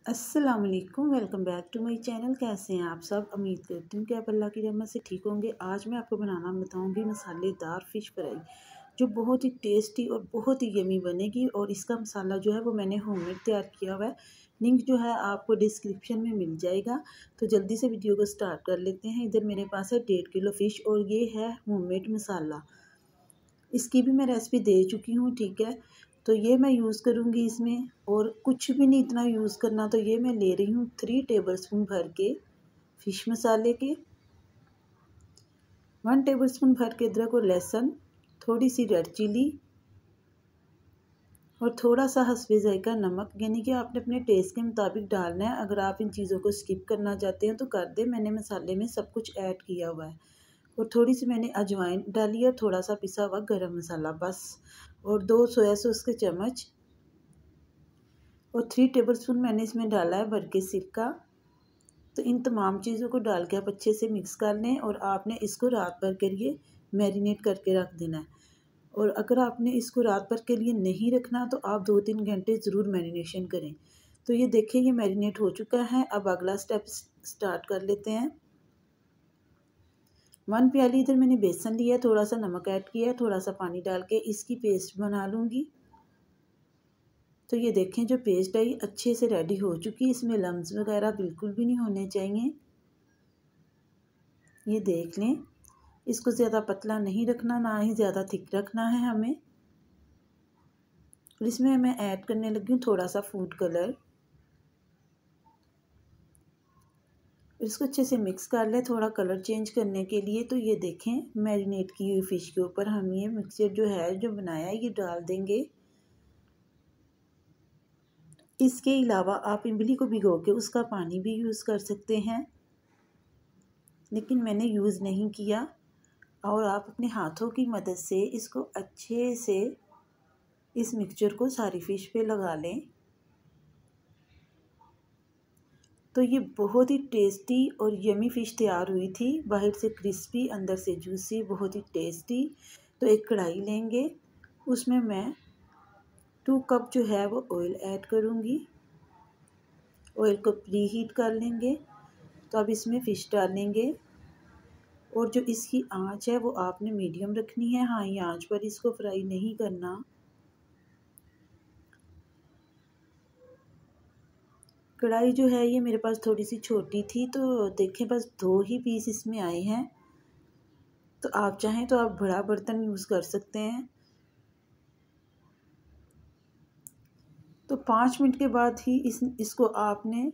अस्सलाम वालेकुम, welcome back to my channel. कैसे हैं आप सब? उम्मीद करती हूँ कि आप अल्लाह की रहमत से ठीक होंगे। आज मैं आपको बनाना बताऊँगी मसालेदार फ़िश फ्राई, जो बहुत ही टेस्टी और बहुत ही यमी बनेगी। और इसका मसाला जो है वो मैंने होममेड तैयार किया हुआ है। लिंक जो है आपको डिस्क्रिप्शन में मिल जाएगा। तो जल्दी से वीडियो को स्टार्ट कर लेते हैं। इधर मेरे पास है 1.5 किलो फ़िश और ये है होममेड मसाला। इसकी भी मैं रेसिपी दे चुकी हूँ, ठीक है। तो ये मैं यूज़ करूँगी इसमें, और कुछ भी नहीं इतना यूज़ करना। तो ये मैं ले रही हूँ 3 टेबलस्पून भर के फ़िश मसाले के, 1 टेबलस्पून भर के अदरक और लहसुन, थोड़ी सी रेड चिली और थोड़ा सा हस्बे ज़ायका नमक, यानी कि आपने अपने टेस्ट के मुताबिक डालना है। अगर आप इन चीज़ों को स्किप करना चाहते हैं तो कर दें, मैंने मसाले में सब कुछ ऐड किया हुआ है। और थोड़ी सी मैंने अजवाइन डाली है, थोड़ा सा पिसा हुआ गरम मसाला बस, और 2 सोया सॉस के चम्मच, और 3 टेबलस्पून मैंने इसमें डाला है भर के सिरका। तो इन तमाम चीज़ों को डाल के आप अच्छे से मिक्स कर लें, और आपने इसको रात भर के लिए मैरिनेट करके रख देना है। और अगर आपने इसको रात भर के लिए नहीं रखना तो आप 2-3 घंटे ज़रूर मैरिनेशन करें। तो ये देखें, ये मैरिनेट हो चुका है। अब अगला स्टेप स्टार्ट कर लेते हैं। 1 प्याली इधर मैंने बेसन लिया है, थोड़ा सा नमक ऐड किया है, थोड़ा सा पानी डाल के इसकी पेस्ट बना लूँगी। तो ये देखें, जो पेस्ट है ये अच्छे से रेडी हो चुकी है। इसमें लम्स वगैरह बिल्कुल भी नहीं होने चाहिए। ये देख लें, इसको ज़्यादा पतला नहीं रखना, ना ही ज़्यादा थिक रखना है हमें। और इसमें मैं ऐड करने लगी हूँ थोड़ा सा फूड कलर। इसको अच्छे से मिक्स कर लें थोड़ा कलर चेंज करने के लिए। तो ये देखें, मैरिनेट की हुई फ़िश के ऊपर हम ये मिक्सचर जो है जो बनाया है ये डाल देंगे। इसके अलावा आप इमली को भिगो के उसका पानी भी यूज़ कर सकते हैं, लेकिन मैंने यूज़ नहीं किया। और आप अपने हाथों की मदद से इसको अच्छे से इस मिक्सचर को सारी फ़िश पे लगा लें। तो ये बहुत ही टेस्टी और यमी फ़िश तैयार हुई थी, बाहर से क्रिस्पी अंदर से जूसी, बहुत ही टेस्टी। तो एक कढ़ाई लेंगे, उसमें मैं 2 कप जो है वो ऑयल ऐड करूँगी। ऑयल को प्री हीट कर लेंगे। तो अब इसमें फ़िश डालेंगे, और जो इसकी आंच है वो आपने मीडियम रखनी है, हाई आंच पर इसको फ्राई नहीं करना। कढ़ाई जो है ये मेरे पास थोड़ी सी छोटी थी, तो देखें बस 2 ही पीस इसमें आए हैं। तो आप चाहें तो आप बड़ा बर्तन यूज़ कर सकते हैं। तो 5 मिनट के बाद ही इसको आपने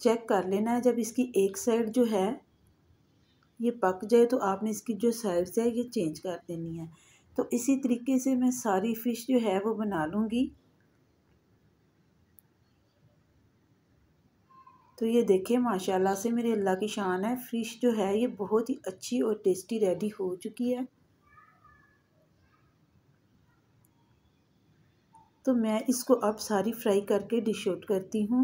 चेक कर लेना है। जब इसकी एक साइड जो है ये पक जाए तो आपने इसकी जो साइड्स है ये चेंज कर देनी है। तो इसी तरीके से मैं सारी फ़िश जो है वो बना लूँगी। तो ये देखिए, माशाल्लाह से मेरे अल्लाह की शान है, फ़िश जो है ये बहुत ही अच्छी और टेस्टी रेडी हो चुकी है। तो मैं इसको अब सारी फ्राई करके डिश आउट करती हूँ।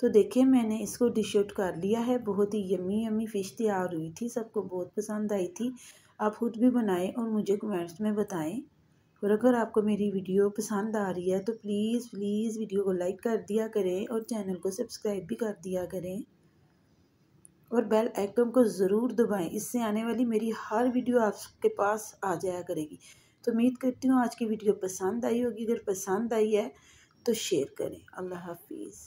तो देखिए, मैंने इसको डिश आउट कर लिया है। बहुत ही यमी यमी फ़िश तैयार हुई थी, सबको बहुत पसंद आई थी। आप खुद भी बनाएं और मुझे कमेंट्स में बताएं। और अगर आपको मेरी वीडियो पसंद आ रही है तो प्लीज़ प्लीज़ वीडियो को लाइक कर दिया करें, और चैनल को सब्सक्राइब भी कर दिया करें, और बेल आइकन को ज़रूर दबाएं। इससे आने वाली मेरी हर वीडियो आपके पास आ जाया करेगी। तो उम्मीद करती हूँ आज की वीडियो पसंद आई होगी। अगर पसंद आई है तो शेयर करें। अल्लाह हाफिज़।